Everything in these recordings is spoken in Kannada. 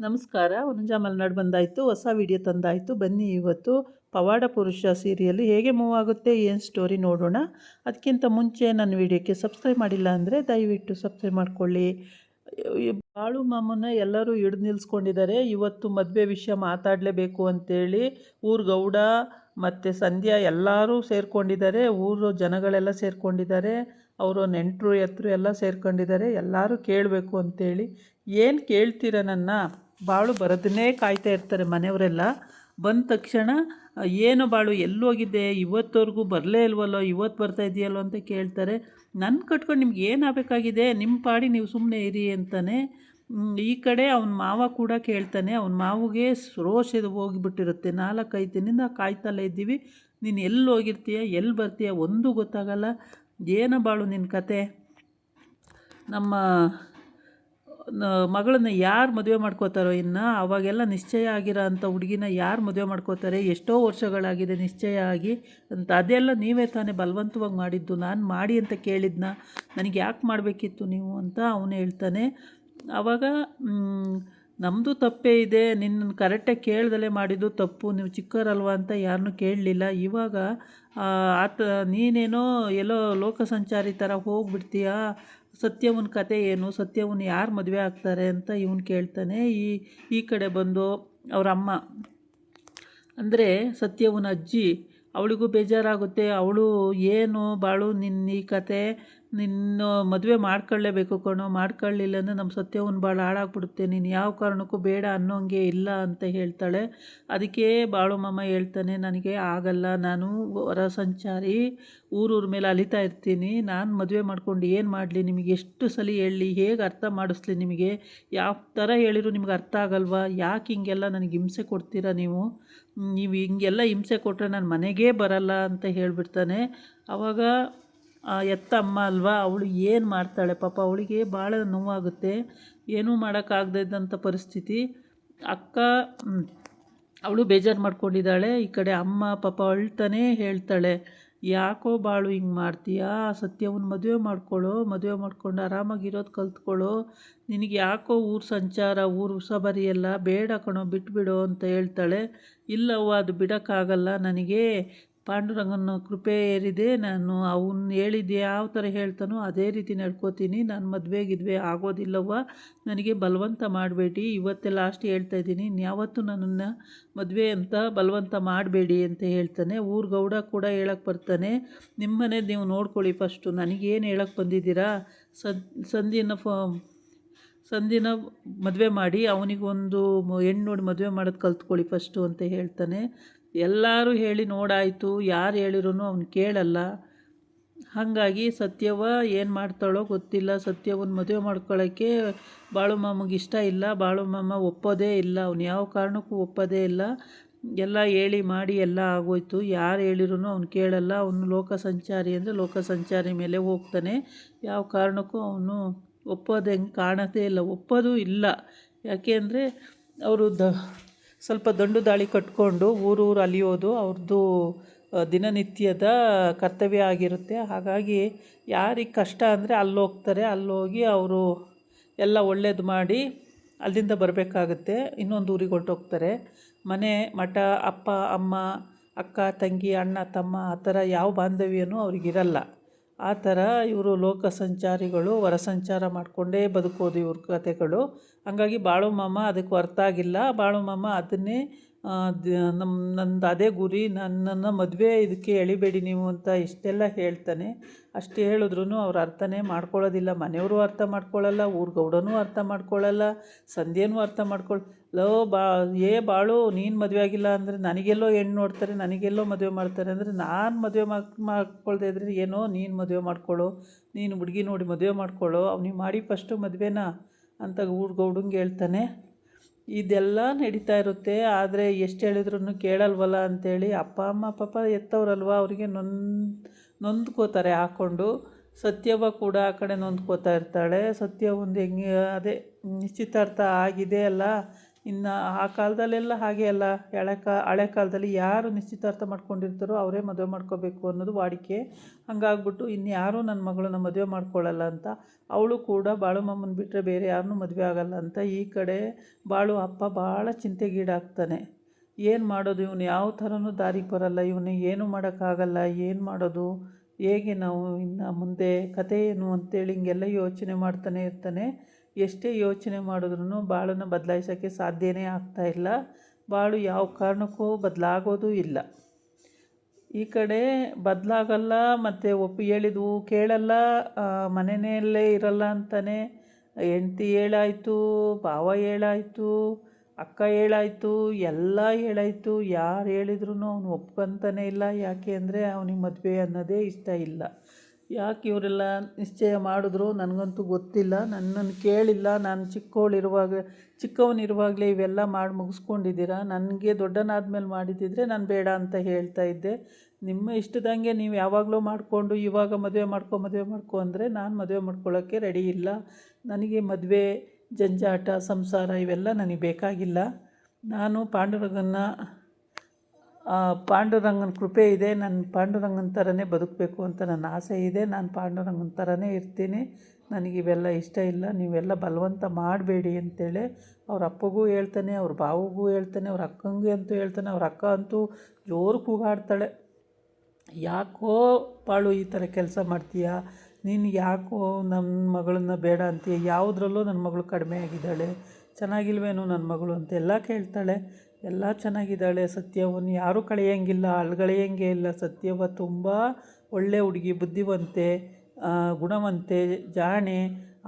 ನಮಸ್ಕಾರ. ವನಜಾ ಮಲ್ನಾಡ್ ಬಂದಾಯಿತು. ಹೊಸ ವಿಡಿಯೋ ತಂದಾಯಿತು. ಬನ್ನಿ ಇವತ್ತು ಪವಾಡ ಪುರುಷ ಸೀರಿಯಲ್ ಹೇಗೆ ಮೂವ್ ಆಗುತ್ತೆ, ಏನು ಸ್ಟೋರಿ ನೋಡೋಣ. ಅದಕ್ಕಿಂತ ಮುಂಚೆ ನನ್ನ ವಿಡಿಯೋಕ್ಕೆ ಸಬ್ಸ್ಕ್ರೈಬ್ ಮಾಡಿಲ್ಲ ಅಂದರೆ ದಯವಿಟ್ಟು ಸಬ್ಸ್ಕ್ರೈಬ್ ಮಾಡ್ಕೊಳ್ಳಿ. ಬಾಳು ಮಾಮನ ಎಲ್ಲರೂ ಹಿಡಿದು ನಿಲ್ಲಿಸ್ಕೊಂಡಿದ್ದಾರೆ. ಇವತ್ತು ಮದುವೆ ವಿಷಯ ಮಾತಾಡಲೇಬೇಕು ಅಂತೇಳಿ ಊರು ಗೌಡ ಮತ್ತು ಸಂಧ್ಯಾ ಎಲ್ಲರೂ ಸೇರಿಕೊಂಡಿದ್ದಾರೆ. ಊರು ಜನಗಳೆಲ್ಲ ಸೇರಿಕೊಂಡಿದ್ದಾರೆ. ಅವರು ನೆಂಟರು ಎತ್ತರು ಎಲ್ಲ ಸೇರ್ಕೊಂಡಿದ್ದಾರೆ. ಎಲ್ಲರೂ ಕೇಳಬೇಕು ಅಂತೇಳಿ. ಏನು ಕೇಳ್ತೀರ ನನ್ನ? ಬಾಳು ಬರೋದನ್ನೇ ಕಾಯ್ತಾ ಇರ್ತಾರೆ ಮನೆಯವರೆಲ್ಲ. ಬಂದ ತಕ್ಷಣ ಏನು ಬಾಳು ಎಲ್ಲೋಗಿದ್ದೆ, ಇವತ್ತವರೆಗೂ ಬರಲೇ ಇಲ್ವಲ್ಲೋ, ಇವತ್ತು ಬರ್ತಾ ಇದೆಯಲ್ಲೋ ಅಂತ ಕೇಳ್ತಾರೆ. ನನ್ನ ಕಟ್ಕೊಂಡು ನಿಮ್ಗೆ ಏನಾಗಬೇಕಾಗಿದೆ, ನಿಮ್ಮ ಪಾಡಿ ನೀವು ಸುಮ್ಮನೆ ಇರಿ ಅಂತಾನೆ. ಈ ಕಡೆ ಅವನ ಮಾವ ಕೂಡ ಕೇಳ್ತಾನೆ. ಅವನ ಮಾವಿಗೆ ರೋಷ ಹೋಗಿಬಿಟ್ಟಿರುತ್ತೆ. 4-5 ದಿನದಿಂದ ಕಾಯ್ತಲ್ಲೇ ಇದ್ದೀವಿ, ನೀನು ಎಲ್ಲಿ ಹೋಗಿರ್ತೀಯ, ಎಲ್ಲಿ ಬರ್ತೀಯ ಒಂದೂ ಗೊತ್ತಾಗಲ್ಲ. ಏನು ಬಾಳು ನಿನ್ನ ಕತೆ? ನಮ್ಮ ಮಗಳನ್ನ ಯಾರು ಮದುವೆ ಮಾಡ್ಕೋತಾರೋ ಇನ್ನು? ಅವಾಗೆಲ್ಲ ನಿಶ್ಚಯ ಆಗಿರೋ ಅಂಥ ಹುಡುಗಿನ ಯಾರು ಮದುವೆ ಮಾಡ್ಕೋತಾರೆ? ಎಷ್ಟೋ ವರ್ಷಗಳಾಗಿದೆ ನಿಶ್ಚಯ ಆಗಿ ಅಂತ. ಅದೆಲ್ಲ ನೀವೇ ತಾನೇ ಬಲವಂತವಾಗಿ ಮಾಡಿದ್ದು. ನಾನು ಮಾಡಿ ಅಂತ ಕೇಳಿದ್ನ, ನನಗೆ ಯಾಕೆ ಮಾಡಬೇಕಿತ್ತು ನೀವು ಅಂತ ಅವನು ಹೇಳ್ತಾನೆ. ಆವಾಗ ನಮ್ಮದು ತಪ್ಪೇ ಇದೆ, ನಿನ್ನನ್ನು ಕರೆಕ್ಟಾಗಿ ಕೇಳ್ದಲೇ ಮಾಡಿದ್ದು ತಪ್ಪು, ನೀವು ಚಿಕ್ಕವರಲ್ವ ಅಂತ ಯಾರನ್ನೂ ಕೇಳಲಿಲ್ಲ. ಇವಾಗ ನೀನೇನೋ ಎಲ್ಲೋ ಲೋಕ ಸಂಚಾರಿ ಥರ ಹೋಗ್ಬಿಡ್ತೀಯ, ಸತ್ಯವನ ಕತೆ ಏನು, ಸತ್ಯವನ್ನ ಯಾರು ಮದುವೆ ಆಗ್ತಾರೆ ಅಂತ ಇವನು ಕೇಳ್ತಾನೆ. ಈ ಕಡೆ ಬಂದು ಅವರ ಅಮ್ಮ ಅಂದರೆ ಸತ್ಯವನ ಅಜ್ಜಿ, ಅವಳಿಗೂ ಬೇಜಾರಾಗುತ್ತೆ. ಅವಳು ಏನು ಬಾಳು ನಿನ್ನ ಈ ಕತೆ, ನಿನ್ನ ಮದುವೆ ಮಾಡ್ಕೊಳ್ಳೇಬೇಕು ಕಣೋ, ಮಾಡ್ಕೊಳ್ಳಿಲ್ಲ ಅಂದರೆ ನಮ್ಮ ಸತ್ಯವನ್ನ ಭಾಳ ಹಾಳಾಗ್ಬಿಡುತ್ತೆ, ನೀನು ಯಾವ ಕಾರಣಕ್ಕೂ ಬೇಡ ಅನ್ನೋಂಗೆ ಇಲ್ಲ ಅಂತ ಹೇಳ್ತಾಳೆ. ಅದಕ್ಕೆ ಬಾಳು ಮಾಮ ಹೇಳ್ತಾನೆ, ನನಗೆ ಆಗಲ್ಲ, ನಾನು ಹೊರ ಸಂಚಾರಿ, ಊರೂರ ಮೇಲೆ ಅಲಿತಾ ಇರ್ತೀನಿ, ನಾನು ಮದುವೆ ಮಾಡ್ಕೊಂಡು ಏನು ಮಾಡಲಿ, ನಿಮಗೆ ಎಷ್ಟು ಸಲ ಹೇಳಲಿ, ಹೇಗೆ ಅರ್ಥ ಮಾಡಿಸ್ಲಿ ನಿಮಗೆ, ಯಾವ ಥರ ಹೇಳಿದ್ರು ನಿಮ್ಗೆ ಅರ್ಥ ಆಗಲ್ವಾ, ಯಾಕೆ ಹಿಂಗೆಲ್ಲ ನನಗೆ ಹಿಂಸೆ ಕೊಡ್ತೀರಾ ನೀವು ಹಿಂಗೆಲ್ಲ ಹಿಂಸೆ ಕೊಟ್ಟರೆ ನಾನು ಮನೆಗೇ ಬರಲ್ಲ ಅಂತ ಹೇಳಿಬಿಡ್ತಾನೆ. ಆವಾಗ ಅಮ್ಮ ಅಲ್ವಾ, ಅವಳು ಏನು ಮಾಡ್ತಾಳೆ ಪಾಪ, ಅವಳಿಗೆ ಭಾಳ ನೋವಾಗುತ್ತೆ. ಏನೂ ಮಾಡೋಕ್ಕಾಗದಿದ್ದಂಥ ಪರಿಸ್ಥಿತಿ. ಅಕ್ಕ ಅವಳು ಬೇಜಾರು ಮಾಡ್ಕೊಂಡಿದ್ದಾಳೆ. ಈ ಕಡೆ ಅಮ್ಮ ಪಾಪ ಅಳ್ತಾನೆ ಹೇಳ್ತಾಳೆ, ಯಾಕೋ ಬಾಳು ಹಿಂಗೆ ಮಾಡ್ತೀಯಾ, ಸತ್ಯವನ್ನ ಮದುವೆ ಮದುವೆ ಮಾಡ್ಕೊಂಡು ಆರಾಮಾಗಿರೋದು ಕಲ್ತ್ಕೊಳ್ಳೋ, ನಿನಗೆ ಯಾಕೋ ಊರು ಸಂಚಾರ, ಊರು ಉಸಬರಿ ಎಲ್ಲ ಬೇಡ ಕಣೋ, ಬಿಟ್ಬಿಡು ಅಂತ ಹೇಳ್ತಾಳೆ. ಇಲ್ಲವ್ವ, ಅದು ಬಿಡೋಕ್ಕಾಗಲ್ಲ ನನಗೆ, ಪಾಂಡುರಂಗನ ಕೃಪೆ ಏರಿದೆ, ನಾನು ಅವನು ಹೇಳಿದ್ದು ಯಾವ ಥರ ಹೇಳ್ತಾನೋ ಅದೇ ರೀತಿ ನಡ್ಕೋತೀನಿ, ನಾನು ಮದುವೆಗಿದ್ವೆ ಆಗೋದಿಲ್ಲವ್ವ, ನನಗೆ ಬಲವಂತ ಮಾಡಬೇಡಿ, ಇವತ್ತೇ ಲಾಸ್ಟ್ ಹೇಳ್ತಾಯಿದ್ದೀನಿ, ಯಾವತ್ತೂ ನನ್ನನ್ನು ಮದುವೆ ಅಂತ ಬಲವಂತ ಮಾಡಬೇಡಿ ಅಂತ ಹೇಳ್ತಾನೆ. ಊರು ಗೌಡ ಕೂಡ ಹೇಳಕ್ಕೆ ಬರ್ತಾನೆ, ನಿಮ್ಮನೆ ನೀವು ನೋಡ್ಕೊಳ್ಳಿ ಫಸ್ಟು, ನನಗೇನು ಹೇಳಕ್ಕೆ ಬಂದಿದ್ದೀರಾ, ಸಂಧಿನ ಮದುವೆ ಮಾಡಿ ಅವನಿಗೊಂದು ಹೆಣ್ಣು ನೋಡಿ ಮದುವೆ ಮಾಡೋದು ಕಲ್ತ್ಕೊಳ್ಳಿ ಫಸ್ಟು ಅಂತ ಹೇಳ್ತಾನೆ. ಎಲ್ಲರೂ ಹೇಳಿ ನೋಡಾಯಿತು, ಯಾರು ಹೇಳಿರೂ ಅವನು ಕೇಳಲ್ಲ. ಹಾಗಾಗಿ ಸತ್ಯವ ಏನು ಮಾಡ್ತಾಳೋ ಗೊತ್ತಿಲ್ಲ. ಸತ್ಯವನ್ನ ಮದುವೆ ಮಾಡ್ಕೊಳ್ಳೋಕ್ಕೆ ಬಾಳು ಮಾಮಗೆ ಇಷ್ಟ ಇಲ್ಲ. ಬಾಳು ಮಾಮ ಒಪ್ಪೋದೇ ಇಲ್ಲ, ಅವನು ಯಾವ ಕಾರಣಕ್ಕೂ ಒಪ್ಪೋದೇ ಇಲ್ಲ. ಎಲ್ಲ ಹೇಳಿ ಮಾಡಿ ಎಲ್ಲ ಆಗೋಯ್ತು, ಯಾರು ಹೇಳಿರೂ ಅವನು ಕೇಳಲ್ಲ. ಅವನು ಲೋಕ ಸಂಚಾರಿ ಅಂದರೆ ಲೋಕ ಸಂಚಾರಿ ಮೇಲೆ ಹೋಗ್ತಾನೆ. ಯಾವ ಕಾರಣಕ್ಕೂ ಅವನು ಒಪ್ಪೋದಂಗೆ ಕಾಣೋದೇ ಇಲ್ಲ, ಒಪ್ಪೋದು ಇಲ್ಲ. ಯಾಕೆ ಅಂದರೆ ಅವರು ಸ್ವಲ್ಪ ದಂಡು ದಾಳಿ ಕಟ್ಕೊಂಡು ಊರೂರು ಅಲಿಯೋದು ಅವ್ರದ್ದು ದಿನನಿತ್ಯದ ಕರ್ತವ್ಯ ಆಗಿರುತ್ತೆ. ಹಾಗಾಗಿ ಯಾರಿಗೆ ಕಷ್ಟ ಅಂದರೆ ಅಲ್ಲೋಗ್ತಾರೆ, ಅಲ್ಲೋಗಿ ಅವರು ಎಲ್ಲ ಒಳ್ಳೇದು ಮಾಡಿ ಅಲ್ಲಿಂದ ಬರಬೇಕಾಗುತ್ತೆ. ಇನ್ನೊಂದು ಊರಿಗೆ ಹೊರಟೋಗ್ತಾರೆ. ಮನೆ ಮಠ, ಅಪ್ಪ ಅಮ್ಮ, ಅಕ್ಕ ತಂಗಿ, ಅಣ್ಣ ತಮ್ಮ, ಆ ಥರ ಯಾವ ಬಾಂಧವ್ಯನೂ ಅವ್ರಿಗಿರಲ್ಲ. ಆ ಥರ ಇವರು ಲೋಕ ಸಂಚಾರಿಗಳು, ಹೊರ ಸಂಚಾರ ಮಾಡಿಕೊಂಡೇ ಬದುಕೋದು ಇವ್ರ ಕತೆಗಳು. ಹಂಗಾಗಿ ಬಾಳು ಮಾಮ ಅದಕ್ಕೆ ಅರ್ಥ ಆಗಿಲ್ಲ. ಬಾಳು ಮಾಮ ಅದನ್ನೇ ನಂದು ಅದೇ ಗುರಿ, ನನ್ನನ್ನು ಮದುವೆ ಇದಕ್ಕೆ ಎಳಿಬೇಡಿ ನೀವು ಅಂತ ಇಷ್ಟೆಲ್ಲ ಹೇಳ್ತಾನೆ. ಅಷ್ಟು ಹೇಳಿದ್ರೂ ಅವ್ರು ಅರ್ಥನೇ ಮಾಡ್ಕೊಳ್ಳೋದಿಲ್ಲ. ಮನೆಯವರು ಅರ್ಥ ಮಾಡ್ಕೊಳ್ಳಲ್ಲ, ಊರು ಗೌಡನೂ ಅರ್ಥ ಮಾಡ್ಕೊಳ್ಳಲ್ಲ, ಸಂಧ್ಯನೂ ಅರ್ಥ ಬಾಳು ನೀನು ಮದುವೆ ಆಗಿಲ್ಲ ಅಂದರೆ ನನಗೆಲ್ಲೋ ಹೆಣ್ಣು ನೋಡ್ತಾರೆ, ನನಗೆಲ್ಲೋ ಮದುವೆ ಮಾಡ್ತಾರೆ ಅಂದರೆ, ನಾನು ಮದುವೆ ಮಾಡ್ಕೊಳ್ತಾ ಇದ್ರೆ ಏನೋ, ನೀನು ಮದುವೆ ಮಾಡ್ಕೊಳ್ಳೋ, ನೀನು ಹುಡುಗಿ ನೋಡಿ ಮದುವೆ ಮಾಡ್ಕೊಳ್ಳೋ, ಅವ್ನಿಗೆ ಮಾಡಿ ಫಸ್ಟು ಮದುವೆನ ಅಂತ ಊರು ಗೌಡಂಗೆ ಹೇಳ್ತಾನೆ. ಇದೆಲ್ಲ ನಡೀತಾ ಇರುತ್ತೆ. ಆದರೆ ಎಷ್ಟು ಹೇಳಿದ್ರೂ ಕೇಳಲ್ವಲ್ಲ ಅಂಥೇಳಿ ಅಪ್ಪ ಅಮ್ಮ ಪಾಪ ಎತ್ತವ್ರಲ್ವ, ಅವರಿಗೆ ನೊಂದ್ಕೋತಾರೆ ಹಾಕ್ಕೊಂಡು. ಸತ್ಯವ ಕೂಡ ಆ ಕಡೆ ನೊಂದ್ಕೋತಾ ಇರ್ತಾಳೆ. ಸತ್ಯ ಒಂದು ಹೆಂಗೆ ಅದೇ ನಿಶ್ಚಿತಾರ್ಥ ಆಗಿದೆ ಅಲ್ಲ, ಇನ್ನು ಆ ಕಾಲದಲ್ಲೆಲ್ಲ ಹಾಗೆ ಅಲ್ಲ, ಹಳೆ ಕಾಲದಲ್ಲಿ ಯಾರು ನಿಶ್ಚಿತಾರ್ಥ ಮಾಡ್ಕೊಂಡಿರ್ತಾರೋ ಅವರೇ ಮದುವೆ ಮಾಡ್ಕೋಬೇಕು ಅನ್ನೋದು ವಾಡಿಕೆ. ಹಂಗಾಗ್ಬಿಟ್ಟು ಇನ್ಯಾರೂ ನನ್ನ ಮಗಳನ್ನ ಮದುವೆ ಮಾಡ್ಕೊಳ್ಳಲ್ಲ ಅಂತ ಅವಳು ಕೂಡ ಬಾಳು ಮಾಮನ ಬಿಟ್ಟರೆ ಬೇರೆ ಯಾರನ್ನೂ ಮದುವೆ ಆಗಲ್ಲ ಅಂತ ಈ ಕಡೆ ಬಾಳು ಅಪ್ಪ ಭಾಳ ಚಿಂತೆಗೀಡಾಗ್ತಾನೆ. ಏನು ಮಾಡೋದು, ಇವನು ಯಾವ ಥರನೂ ದಾರಿಗೆ ಬರಲ್ಲ, ಇವನು ಏನೂ ಮಾಡೋಕ್ಕಾಗಲ್ಲ, ಏನು ಮಾಡೋದು, ಹೇಗೆ ನಾವು ಇನ್ನು ಮುಂದೆ ಕತೆ ಏನು ಅಂತೇಳಿ ಹಿಂಗೆಲ್ಲ ಯೋಚನೆ ಮಾಡ್ತಾನೆ ಇರ್ತಾನೆ. ಎಷ್ಟೇ ಯೋಚನೆ ಮಾಡಿದ್ರೂ ಬಾಳನ್ನು ಬದಲಾಯಿಸೋಕ್ಕೆ ಸಾಧ್ಯನೇ ಆಗ್ತಾಯಿಲ್ಲ. ಬಾಳು ಯಾವ ಕಾರಣಕ್ಕೂ ಬದಲಾಗೋದು ಇಲ್ಲ. ಈ ಕಡೆ ಬದಲಾಗಲ್ಲ, ಮತ್ತು ಹೇಳಿದ್ವು ಕೇಳಲ್ಲ, ಮನೆಯಲ್ಲೇ ಇರಲ್ಲ ಅಂತಾನೆ. ಹೆಂಡ್ತಿ ಹೇಳಾಯಿತು, ಭಾವ ಹೇಳಾಯಿತು, ಅಕ್ಕ ಹೇಳಾಯಿತು, ಎಲ್ಲ ಹೇಳಾಯಿತು, ಯಾರು ಹೇಳಿದ್ರು ಅವನು ಒಪ್ಕೊಂತಾನೆ ಇಲ್ಲ. ಯಾಕೆ ಅಂದರೆ ಅವನಿಗೆ ಮದುವೆ ಅನ್ನೋದೇ ಇಷ್ಟ ಇಲ್ಲ. ಯಾಕೆ ಇವರೆಲ್ಲ ನಿಶ್ಚಯ ಮಾಡಿದ್ರು ನನಗಂತೂ ಗೊತ್ತಿಲ್ಲ, ನನ್ನನ್ನು ಕೇಳಿಲ್ಲ. ನಾನು ಚಿಕ್ಕವನಿರುವಾಗಲೇ ಇವೆಲ್ಲ ಮಾಡಿ ಮುಗಿಸ್ಕೊಂಡಿದ್ದೀರಾ. ನನಗೆ ದೊಡ್ಡನಾದ್ಮೇಲೆ ಮಾಡಿದ್ದಿದ್ರೆ ನಾನು ಬೇಡ ಅಂತ ಹೇಳ್ತಾ ಇದ್ದೆ. ನಿಮ್ಮ ಇಷ್ಟದಂಗೆ ನೀವು ಯಾವಾಗಲೂ ಮಾಡಿಕೊಂಡು ಇವಾಗ ಮದುವೆ ಮಾಡ್ಕೊ ಅಂದರೆ ನಾನು ಮದುವೆ ಮಾಡ್ಕೊಳ್ಳೋಕ್ಕೆ ರೆಡಿ ಇಲ್ಲ. ನನಗೆ ಮದುವೆ ಜಂಜಾಟ ಸಂಸಾರ ಇವೆಲ್ಲ ನನಗೆ ಬೇಕಾಗಿಲ್ಲ. ನಾನು ಪಾಂಡುರಂಗನ ಕೃಪೆ ಇದೆ, ನನ್ನ ಪಾಂಡುರಂಗನ ಥರನೇ ಬದುಕಬೇಕು ಅಂತ ನನ್ನ ಆಸೆ ಇದೆ. ನಾನು ಪಾಂಡುರಂಗನ ಥರನೇ ಇರ್ತೀನಿ. ನನಗಿವೆಲ್ಲ ಇಷ್ಟ ಇಲ್ಲ, ನೀವೆಲ್ಲ ಬಲವಂತ ಮಾಡಬೇಡಿ ಅಂತೇಳಿ ಅವ್ರ ಅಪ್ಪಗೂ ಹೇಳ್ತಾನೆ, ಅವ್ರ ಬಾವಿಗೂ ಹೇಳ್ತಾನೆ, ಅವ್ರ ಅಕ್ಕಂಗೆ ಅಂತೂ ಹೇಳ್ತಾನೆ. ಅವ್ರ ಅಕ್ಕ ಅಂತೂ ಜೋರು ಕೂಗಾಡ್ತಾಳೆ, ಯಾಕೋ ಬಾಳು ಈ ಥರ ಕೆಲಸ ಮಾಡ್ತೀಯಾ, ನೀನು ಯಾಕೋ ನನ್ನ ಮಗಳನ್ನ ಬೇಡ ಅಂತೀಯ, ಯಾವುದ್ರಲ್ಲೂ ನನ್ನ ಮಗಳು ಕಡಿಮೆ ಆಗಿದ್ದಾಳೆ, ಚೆನ್ನಾಗಿಲ್ವೇನೋ ನನ್ನ ಮಗಳು ಅಂತೆಲ್ಲ ಕೇಳ್ತಾಳೆ. ಎಲ್ಲ ಚೆನ್ನಾಗಿದ್ದಾಳೆ, ಸತ್ಯವನ್ನು ಯಾರೂ ಕಳೆಯೋಂಗಿಲ್ಲ, ಅಳ್ಗಳೆಯೋಂಗೇ ಇಲ್ಲ. ಸತ್ಯವ ತುಂಬ ಒಳ್ಳೆ ಹುಡುಗಿ, ಬುದ್ಧಿವಂತೆ, ಗುಣವಂತೆ, ಜಾಣೆ.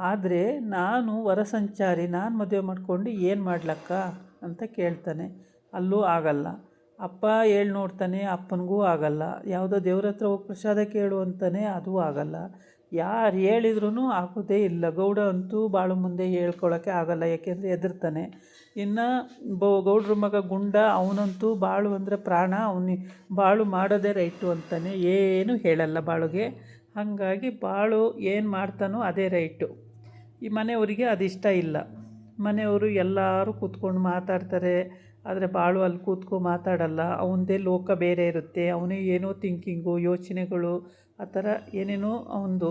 ಆದರೆ ನಾನು ಹೊರಸಂಚಾರಿ, ನಾನು ಮದುವೆ ಮಾಡ್ಕೊಂಡು ಏನು ಮಾಡ್ಲಕ್ಕ ಅಂತ ಕೇಳ್ತಾನೆ. ಅಲ್ಲೂ ಆಗಲ್ಲ. ಅಪ್ಪ ಹೇಳಿ ನೋಡ್ತಾನೆ, ಅಪ್ಪನಿಗೂ ಆಗಲ್ಲ. ಯಾವುದೋ ದೇವ್ರ ಹತ್ರ ಹೋಗಿ ಪ್ರಸಾದ ಕೇಳು ಅಂತಾನೆ, ಅದು ಆಗಲ್ಲ. ಯಾರು ಹೇಳಿದ್ರೂ ಆಗೋದೇ ಇಲ್ಲ. ಗೌಡ ಅಂತೂ ಬಾಳು ಮುಂದೆ ಹೇಳ್ಕೊಳ್ಳೋಕ್ಕೆ ಆಗಲ್ಲ, ಯಾಕೆಂದರೆ ಹೆದರ್ತಾನೆ. ಇನ್ನು ಗೌಡ್ರ ಮಗ ಗುಂಡ, ಅವನಂತೂ ಬಾಳು ಅಂದರೆ ಪ್ರಾಣ, ಬಾಳು ಮಾಡೋದೇ ರೈಟು ಅಂತಾನೆ, ಏನೂ ಹೇಳಲ್ಲ ಬಾಳುಗೆ. ಹಾಗಾಗಿ ಬಾಳು ಏನು ಮಾಡ್ತಾನೋ ಅದೇ ರೈಟು. ಈ ಮನೆಯವರಿಗೆ ಅದಿಷ್ಟ ಇಲ್ಲ. ಮನೆಯವರು ಎಲ್ಲರೂ ಕೂತ್ಕೊಂಡು ಮಾತಾಡ್ತಾರೆ, ಆದರೆ ಬಾಳು ಅಲ್ಲಿ ಕೂತ್ಕೊಂಡು ಮಾತಾಡಲ್ಲ. ಅವನದೇ ಲೋಕ ಬೇರೆ ಇರುತ್ತೆ, ಅವನೇ ಏನೋ ಥಿಂಕಿಂಗು, ಯೋಚನೆಗಳು, ಆ ಥರ ಏನೇನೋ ಅವನದು.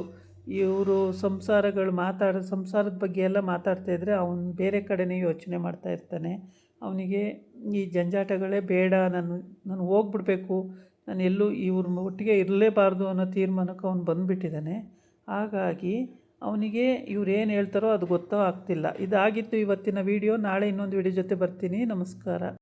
ಇವರು ಸಂಸಾರದ ಬಗ್ಗೆ ಎಲ್ಲ ಮಾತಾಡ್ತಾಯಿದ್ರೆ ಅವನು ಬೇರೆ ಕಡೆನೇ ಯೋಚನೆ ಮಾಡ್ತಾಯಿರ್ತಾನೆ. ಅವನಿಗೆ ಈ ಜಂಜಾಟಗಳೇ ಬೇಡ, ನಾನು ಹೋಗ್ಬಿಡ್ಬೇಕು, ನಾನು ಎಲ್ಲೂ ಇವ್ರ ಒಟ್ಟಿಗೆ ಇರಲೇಬಾರ್ದು ಅನ್ನೋ ತೀರ್ಮಾನಕ್ಕೆ ಅವನು ಬಂದುಬಿಟ್ಟಿದ್ದಾನೆ. ಹಾಗಾಗಿ ಅವನಿಗೆ ಇವ್ರೇನು ಹೇಳ್ತಾರೋ ಅದು ಗೊತ್ತೋ ಆಗ್ತಿಲ್ಲ. ಇದಾಗಿತ್ತು ಇವತ್ತಿನ ವಿಡಿಯೋ. ನಾಳೆ ಇನ್ನೊಂದು ವಿಡಿಯೋ ಜೊತೆ ಬರ್ತೀನಿ. ನಮಸ್ಕಾರ.